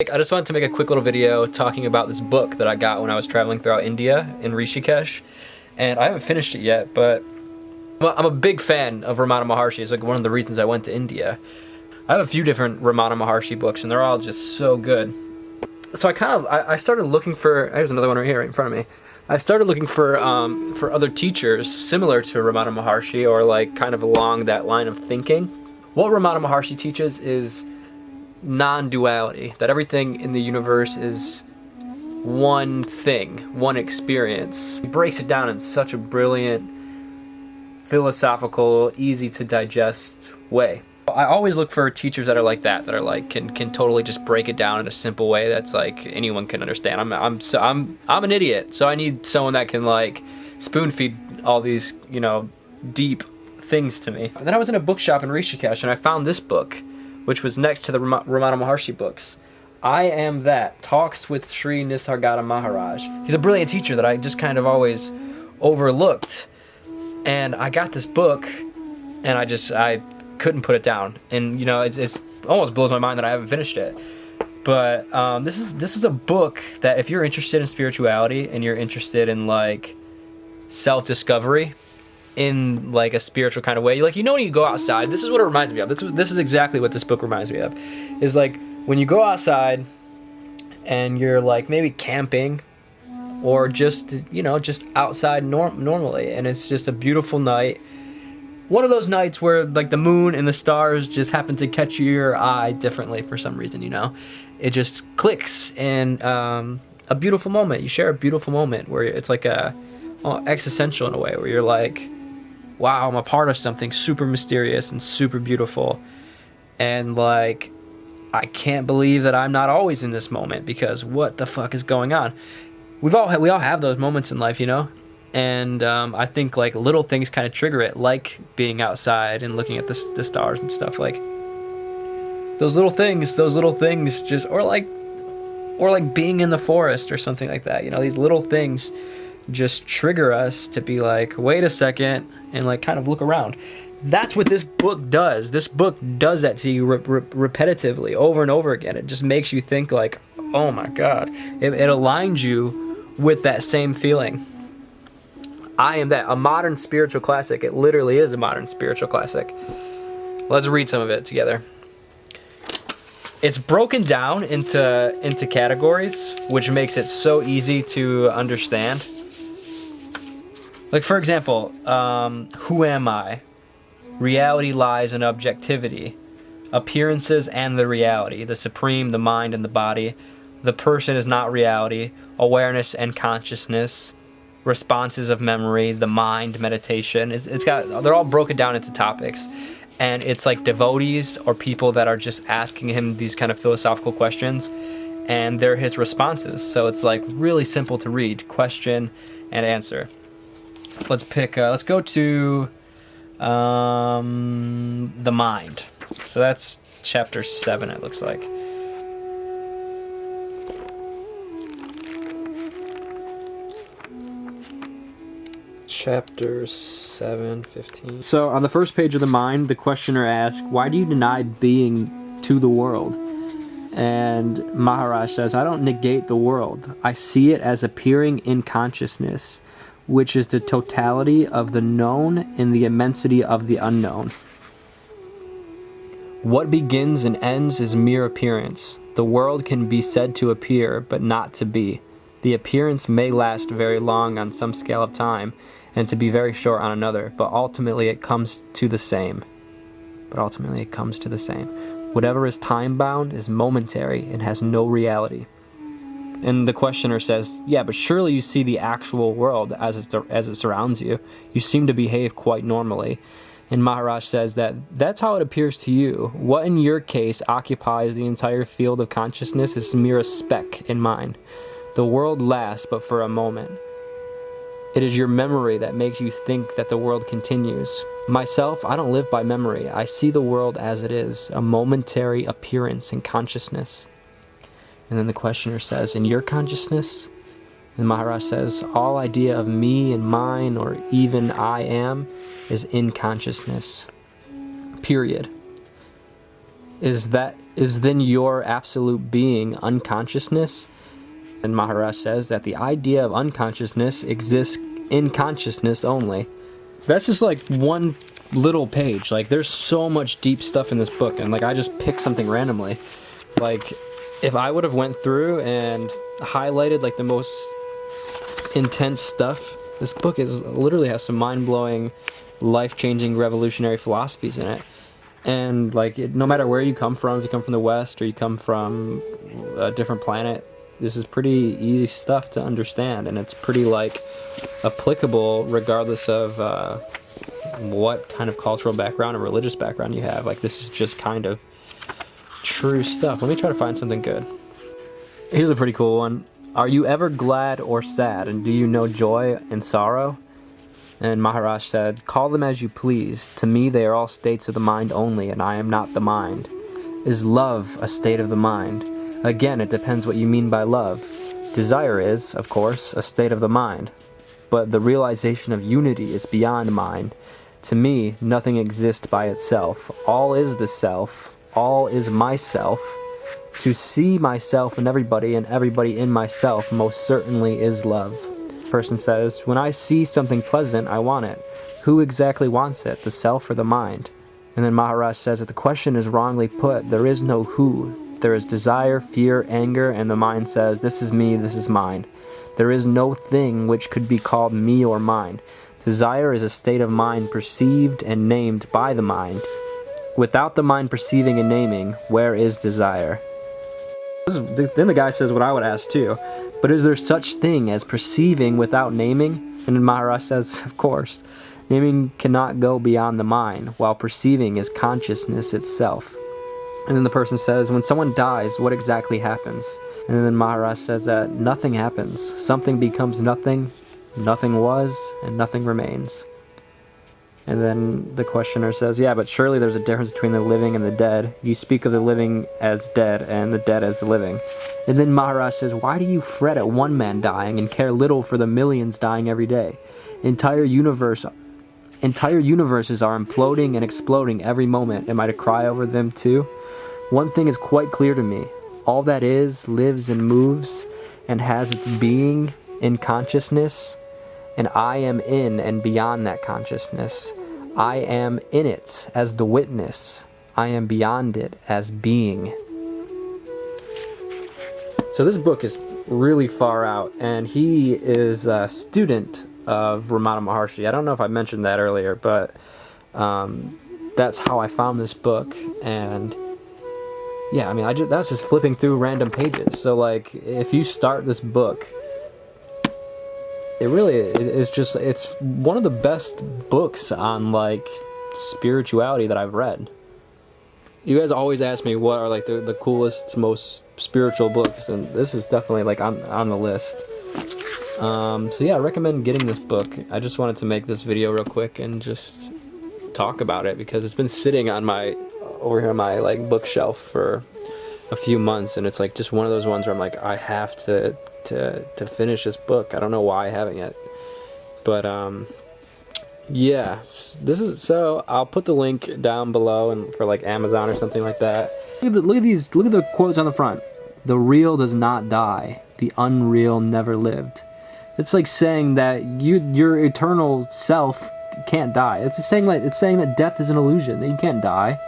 I just wanted to make a quick little video talking about this book that I got when I was traveling throughout India in Rishikesh, and I haven't finished it yet, but I'm a big fan of Ramana Maharshi. It's like one of the reasons I went to India. I have a few different Ramana Maharshi books, and they're all just so good. So I started looking for, there's another one right here right in front of me. I started looking for other teachers similar to Ramana Maharshi, or like kind of along that line of thinking. What Ramana Maharshi teaches is non-duality, that everything in the universe is one thing, one experience. He breaks it down in such a brilliant, philosophical, easy to digest way. I always look for teachers that are like that are like can totally just break it down in a simple way that's like anyone can understand. I'm an idiot, so I need someone that can like spoon feed all these, you know, deep things to me. And then I was in a bookshop in Rishikesh and I found this book, which was next to the Ramana Maharshi books. I Am That, Talks with Sri Nisargadatta Maharaj. He's a brilliant teacher that I just kind of always overlooked. And I got this book, and I couldn't put it down. And you know, it's almost blows my mind that I haven't finished it. But this is a book that if you're interested in spirituality and you're interested in like self-discovery, in like a spiritual kind of way, like, you know, when you go outside, this is what it reminds me of. This is exactly what this book reminds me of. Is like when you go outside and you're like maybe camping or just, you know, just outside normally, and it's just a beautiful night. One of those nights where like the moon and the stars just happen to catch your eye differently for some reason, you know. It just clicks, and a beautiful moment. You share a beautiful moment where it's like existential in a way, where you're like, wow, I'm a part of something super mysterious and super beautiful. And like, I can't believe that I'm not always in this moment, because what the fuck is going on? We all have those moments in life, you know? And I think like little things kind of trigger it, like being outside and looking at the stars and stuff. Like those little things just, or like being in the forest or something like that, you know, these little things just trigger us to be like, wait a second, and like kind of look around. That's what this book does. This book does that to you repetitively over and over again. It just makes you think like, oh my God. It aligns you with that same feeling. I Am That, a modern spiritual classic. It literally is a modern spiritual classic. Let's read some of it together. It's broken down into categories, which makes it so easy to understand. Like, for example, who am I? Reality lies in objectivity. Appearances and the reality. The supreme, the mind, and the body. The person is not reality. Awareness and consciousness. Responses of memory. The mind, meditation. They're all broken down into topics. And it's like devotees or people that are just asking him these kind of philosophical questions. And they're his responses. So it's like really simple to read. Question and answer. Let's go to the mind. So that's chapter 7, it looks like. Chapter 7, 15. So on the first page of the mind, the questioner asks, why do you deny being to the world? And Maharaj says, I don't negate the world. I see it as appearing in consciousness, which is the totality of the known and the immensity of the unknown. What begins and ends is mere appearance. The world can be said to appear, but not to be. The appearance may last very long on some scale of time, and to be very short on another, but ultimately it comes to the same. Whatever is time-bound is momentary and has no reality. And the questioner says, yeah, but surely you see the actual world as it surrounds you. You seem to behave quite normally. And Maharaj says that's how it appears to you. What in your case occupies the entire field of consciousness is mere a speck in mine. The world lasts but for a moment. It is your memory that makes you think that the world continues. Myself, I don't live by memory. I see the world as it is, a momentary appearance in consciousness. And then the questioner says, in your consciousness? And Maharaj says, all idea of me and mine, or even I am, is in consciousness. Period. is then your absolute being unconsciousness? And Maharaj says that the idea of unconsciousness exists in consciousness only. That's just like one little page. Like, there's so much deep stuff in this book, and like I just picked something randomly. Like, if I would have went through and highlighted like the most intense stuff, this book literally has some mind-blowing, life-changing, revolutionary philosophies in it. And like, no matter where you come from, if you come from the West or you come from a different planet, this is pretty easy stuff to understand, and it's pretty like applicable regardless of what kind of cultural background or religious background you have. Like, this is just kind of true stuff. Let me try to find something good. Here's a pretty cool one. Are you ever glad or sad, and do you know joy and sorrow? And Maharaj said, call them as you please. To me they are all states of the mind only, and I am not the mind. Is love a state of the mind? Again, it depends what you mean by love. Desire is, of course, a state of the mind. But the realization of unity is beyond mind. To me, nothing exists by itself. All is the self. All is myself. To see myself in everybody and everybody in myself most certainly is love. Person says, when I see something pleasant, I want it. Who exactly wants it, the self or the mind? And then Maharaj says that the question is wrongly put. There is no who. There is desire, fear, anger, and the mind says, this is me, this is mine. There is no thing which could be called me or mine. Desire is a state of mind perceived and named by the mind. Without the mind perceiving and naming, where is desire? Then the guy says what I would ask too. But is there such thing as perceiving without naming? And then Maharaj says, of course. Naming cannot go beyond the mind, while perceiving is consciousness itself. And then the person says, when someone dies, what exactly happens? And then Maharaj says that nothing happens. Something becomes nothing, nothing was, and nothing remains. And then the questioner says, yeah, but surely there's a difference between the living and the dead. You speak of the living as dead and the dead as the living. And then Maharaj says, why do you fret at one man dying and care little for the millions dying every day? Entire universes are imploding and exploding every moment. Am I to cry over them too? One thing is quite clear to me. All that is, lives and moves, and has its being in consciousness, and I am in and beyond that consciousness. I am in it as the witness. I am beyond it as being. So this book is really far out, and he is a student of Ramana Maharshi. I don't know if I mentioned that earlier, but that's how I found this book. And yeah, I mean, that's just flipping through random pages. So like, if you start this book, it really is just, it's one of the best books on like spirituality that I've read. You guys always ask me what are like the coolest, most spiritual books, and this is definitely like on the list. So yeah, I recommend getting this book. I just wanted to make this video real quick and just talk about it because it's been sitting on over here on my like bookshelf for a few months, and it's like just one of those ones where I'm like, I have to finish this book. I don't know why I haven't yet, but yeah, so I'll put the link down below and for like Amazon or something like that. Look at the quotes on the front. The real does not die. The unreal never lived. It's like saying that your eternal self can't die. It's saying that death is an illusion, that you can't die,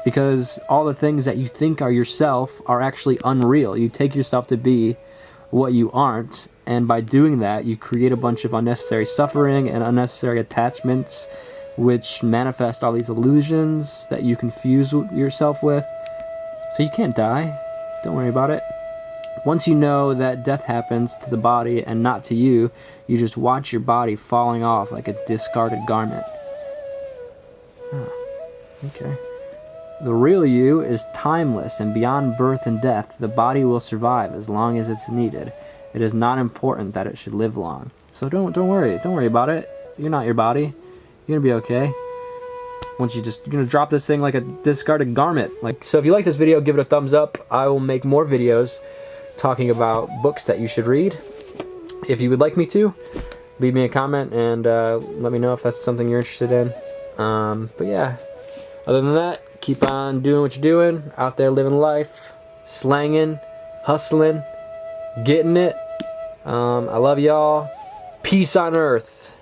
because all the things that you think are yourself are actually unreal. You take yourself to be what you aren't, and by doing that you create a bunch of unnecessary suffering and unnecessary attachments, which manifest all these illusions that you confuse yourself with. So you can't die. Don't worry about it. Once you know that death happens to the body and not to you, you just watch your body falling off like a discarded garment. Oh, okay. The real you is timeless, and beyond birth and death, the body will survive as long as it's needed. It is not important that it should live long. So don't worry about it. You're not your body. You're gonna be okay. Once you're gonna drop this thing like a discarded garment. So if you like this video, give it a thumbs up. I will make more videos talking about books that you should read. If you would like me to, leave me a comment and let me know if that's something you're interested in. But yeah. Other than that, keep on doing what you're doing, out there living life, slanging, hustling, getting it. I love y'all. Peace on earth.